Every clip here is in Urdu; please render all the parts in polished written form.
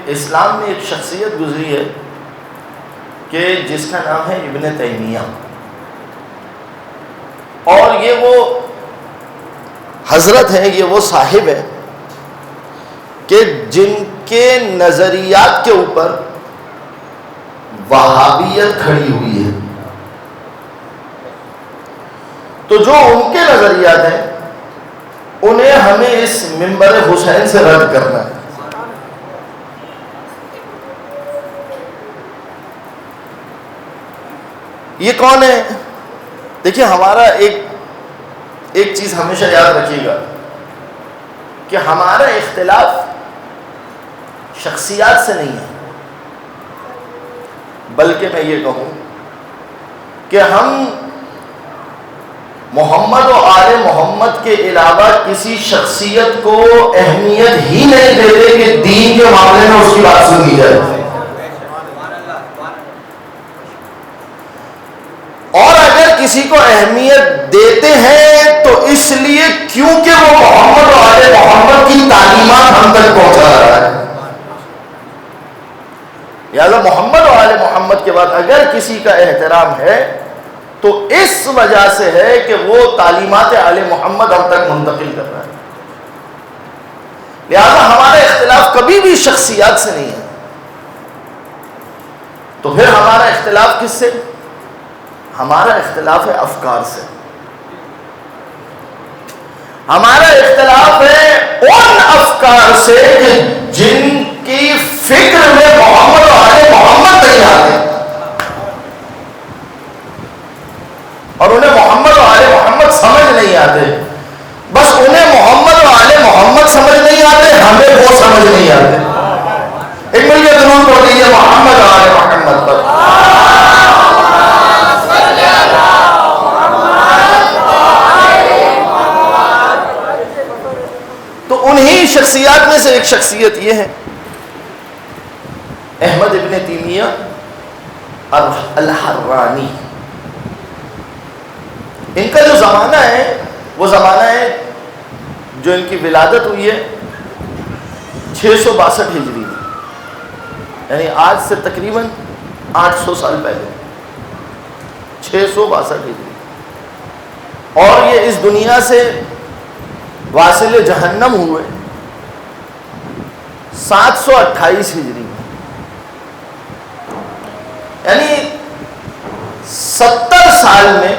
اسلام میں ایک شخصیت گزری ہے کہ جس کا نام ہے ابن تیمیہ، اور یہ وہ حضرت ہے، یہ وہ صاحب ہے کہ جن کے نظریات کے اوپر وہابیت کھڑی ہوئی ہے. تو جو ان کے نظریات ہیں انہیں ہمیں اس منبر حسین سے رد کرنا ہے. یہ کون ہے؟ دیکھیے، ہمارا ایک چیز ہمیشہ یاد رکھیے گا کہ ہمارا اختلاف شخصیات سے نہیں ہے، بلکہ میں یہ کہوں کہ ہم محمد و آل محمد کے علاوہ کسی شخصیت کو اہمیت ہی نہیں دیتے کہ دین کے معاملے میں اس کی بات سنی جائے. اور اگر کسی کو اہمیت دیتے ہیں تو اس لیے کیونکہ وہ محمد و آل محمد کی تعلیمات ہم تک پہنچا رہا ہے. لہٰذا محمد و آل محمد کے بعد اگر کسی کا احترام ہے تو اس وجہ سے ہے کہ وہ تعلیمات آل محمد ہم تک منتقل کر رہا ہے. لہذا ہمارا اختلاف کبھی بھی شخصیات سے نہیں ہے. تو پھر ہمارا اختلاف کس سے؟ ہمارا اختلاف ہے افکار سے. ہمارا اختلاف ہے ان افکار سے جن کی فکر میں محمد و آل محمد نہیں آتے اور انہیں محمد و آل محمد سمجھ نہیں آتے. بس انہیں محمد و آل محمد سمجھ نہیں آتے، ہمیں وہ سمجھ نہیں آتے. ایک مل کے درود پڑھ دیجیے محمد و آل محمد پر. تو انہی شخصیات میں سے ایک شخصیت یہ ہے احمد ابن تیمیہ الحرانی. ان کا جو زمانہ ہے وہ زمانہ ہے جو ان کی ولادت ہوئی ہے 662 ہجری میں، یعنی آج سے تقریباً 800 سال پہلے. 662 ہجری. اور یہ اس دنیا سے واصل جہنم ہوئے 728 ہجری میں، یعنی 70 سال میں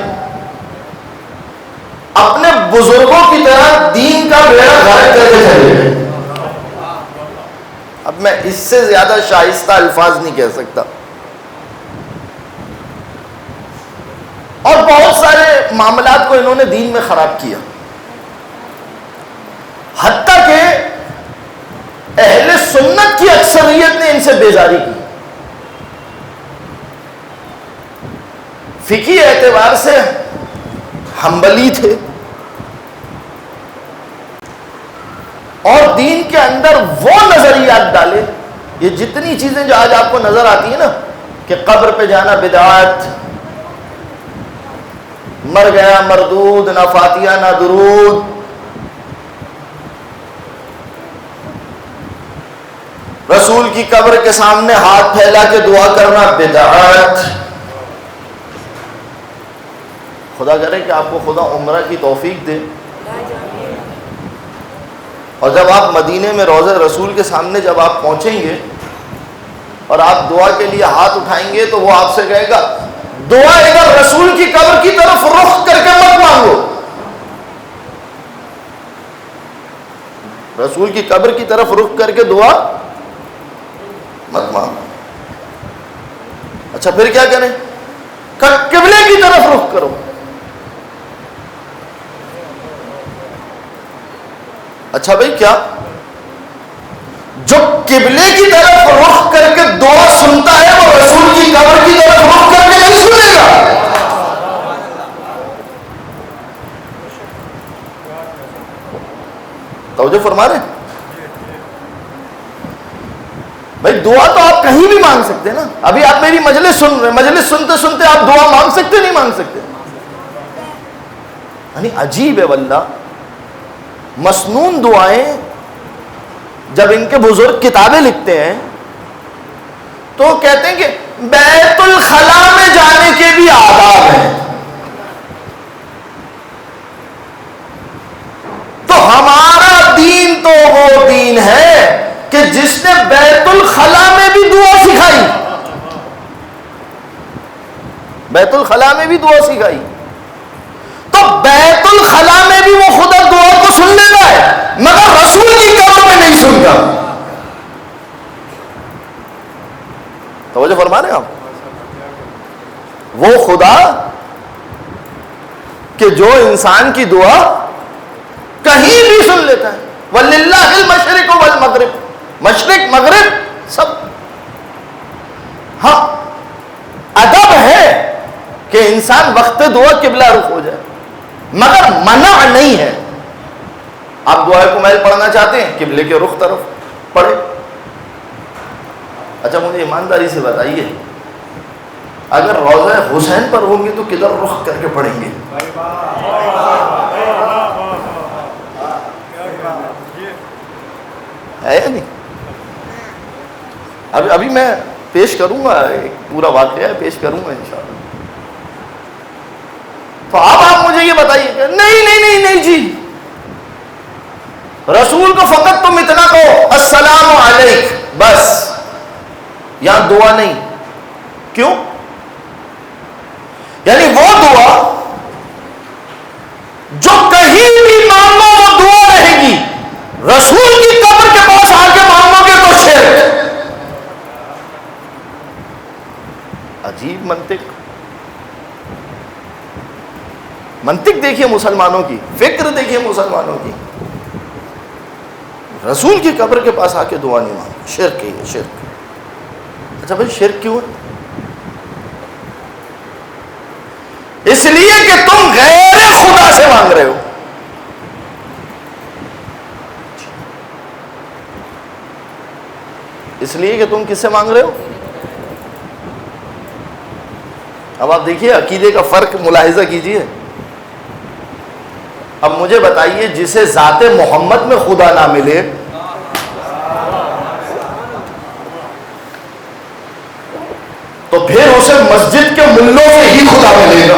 اپنے بزرگوں کی طرح دین کا بیڑا غرق کر کے چلے گئے. اب میں اس سے زیادہ شائستہ الفاظ نہیں کہہ سکتا. اور بہت سارے معاملات کو انہوں نے دین میں خراب کیا، حتیٰ کہ اہل سنت کی اکثریت نے ان سے بیزاری کی. فقہی اعتبار سے حنبلی تھے اور دین کے اندر وہ نظریات ڈالے. یہ جتنی چیزیں جو آج آپ کو نظر آتی ہیں نا کہ قبر پہ جانا بدعت، مر گیا مردود، نہ فاتحہ نہ درود، رسول کی قبر کے سامنے ہاتھ پھیلا کے دعا کرنا بدعت. خدا کرے کہ آپ کو خدا عمرہ کی توفیق دے، اور جب آپ مدینے میں روضہ رسول کے سامنے جب آپ پہنچیں گے اور آپ دعا کے لیے ہاتھ اٹھائیں گے تو وہ آپ سے کہے گا دعا ادھر رسول کی قبر کی طرف رخ کر کے مت مانگو، رسول کی قبر کی طرف رخ کر کے دعا مت مانگو. اچھا پھر کیا کریں؟ قبلے کی طرف رخ کرو. اچھا بھائی، کیا جو قبلے کی طرف رخ کر کے دعا سنتا ہے وہ رسول کی قبر کی طرف رخ کر کے نہیں سنے گا؟ توجہ فرما رہے ہیں بھائی؟ دعا تو آپ کہیں بھی مانگ سکتے ہیں نا. ابھی آپ میری مجلس سن رہے ہیں، مجلس سنتے سنتے آپ دعا مانگ سکتے نہیں مانگ سکتے؟ یعنی عجیب ہے واللہ. مسنون دعائیں جب ان کے بزرگ کتابیں لکھتے ہیں تو کہتے ہیں کہ بیت الخلا میں جانے کے بھی آداب ہیں. تو ہمارا دین تو وہ دین ہے کہ جس نے بیت الخلا میں بھی دعا سکھائی. بیت الخلا میں بھی دعا سکھائی. تو بیت الخلا میں بھی وہ خدا دعا کو سن لیتا ہے مگر رسول کی قبر میں نہیں سنتا. توجہ فرما رہے ہیں آپ؟ وہ خدا کہ جو انسان کی دعا کہیں بھی سن لیتا ہے. وَلِلَّهِ الْمَشْرِقُ وَالْمَغْرِبُ، مشرق مغرب سب. ہاں ادب ہے کہ انسان وقت دعا قبلہ رخ ہو جائے مگر منع نہیں ہے. آپ دعائے کو میل پڑھنا چاہتے ہیں قبلے کے رخ طرف پڑھے. اچھا مجھے ایمانداری سے بتائیے اگر روضہ حسین پر ہوں گے تو کدھر رخ کر کے پڑھیں گے؟ ہے یا نہیں؟ ابھی میں پیش کروں گا، ایک پورا واقعہ پیش کروں گا انشاءاللہ. تو آپ مجھے یہ بتائیے کہ نہیں جی رسول کو فقط تم اتنا کہو السلام علیک بس، یہاں دعا نہیں. کیوں؟ یعنی وہ دعا جو کہیں بھی مانگو وہ دعا رہے گی، رسول کی قبر کے پاس آ کے مانگو گے تو شرک. عجیب منطق دیکھیے مسلمانوں کی، فکر دیکھیے مسلمانوں کی. رسول کی قبر کے پاس آ کے دعا نہیں مانگو، شرک ہے یہ، شرک. اچھا بھائی شرک کیوں ہے؟ اس لیے کہ تم غیر خدا سے مانگ رہے ہو. اس لیے کہ تم کس سے مانگ رہے ہو؟ اب آپ دیکھیے عقیدے کا فرق ملاحظہ کیجئے. اب مجھے بتائیے جسے ذات محمد میں خدا نہ ملے تو پھر اسے مسجد کے ملوں سے ہی خدا ملے گا.